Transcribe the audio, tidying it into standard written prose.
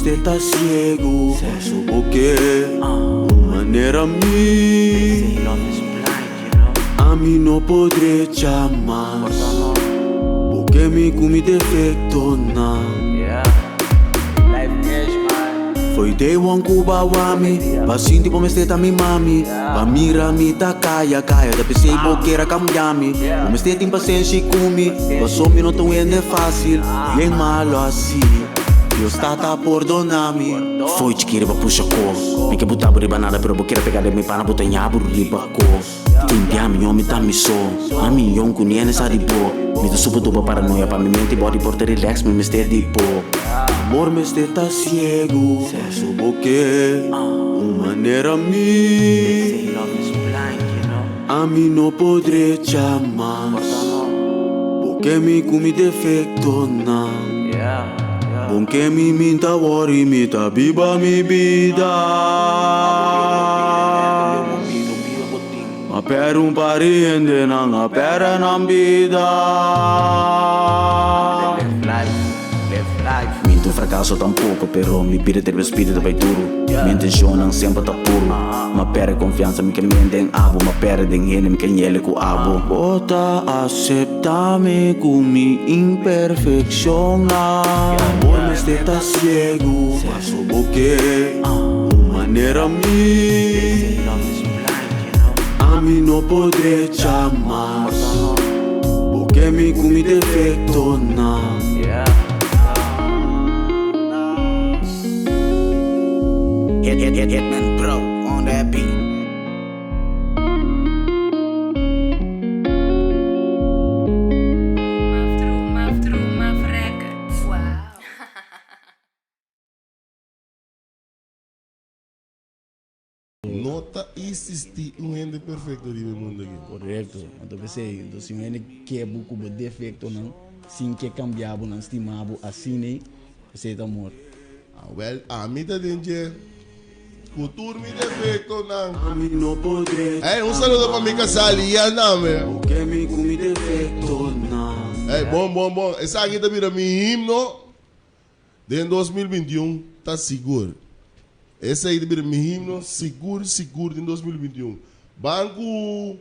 este tá ciego, supo que maneira mim a mim não podré chamar, porque me comi defeito não. Foi day one Cuba wami, pasinti po mesteta mi mami, pamira mi ta kaya da pensei boqueira cambiami, o mesteta impaciência kumi, passou mi não tão é fácil, e é malo assim. Deus tá perdonami. Foi te querer puxa co, me que botar buriba nada pero boqueira pegar de mi pana botar nhabu riba co. Timpiami homem tá me so, a mim yon kuniene sa di bo, me do supo tuba paranoia pa mi mente body porta relax me mester di po. Amor me está ciego, supo que maneira mim a mim não podré chamar, porque me comi defeito não. Bom que me minta worry, me tá biba mi vida. Ma per un pariente não pera na vida. Minto fracasso tampouco, pero mi pide ter espírito vai duro. Mi intenção não sempre tá puro. Ma perde confiança, mi que mente abo, ma perde ele, mi que nhele com abo. Bota acepta-me com mi imperfeição. Amor me está ciego, mas o que maneira mi a mim não podré chamar, porque me comi defeito não. Hitman Pro on that beat. Maf Records. Wow. Nota existe ende perfeito di mundo aqui. Correto. Então pensei, se um que é buco de defeito não, sim que cambiava não estimava assim nem, você tá morto. Well, a mim tá dentro. Cultura me defeito não. A mim não podré. Saludo para mi casali e andame. Porque me comi defeito não. Bom. Essa aqui tá vira mi himno de 2021, tá seguro. Essa aí tá vira mi himno seguro de 2021. Banco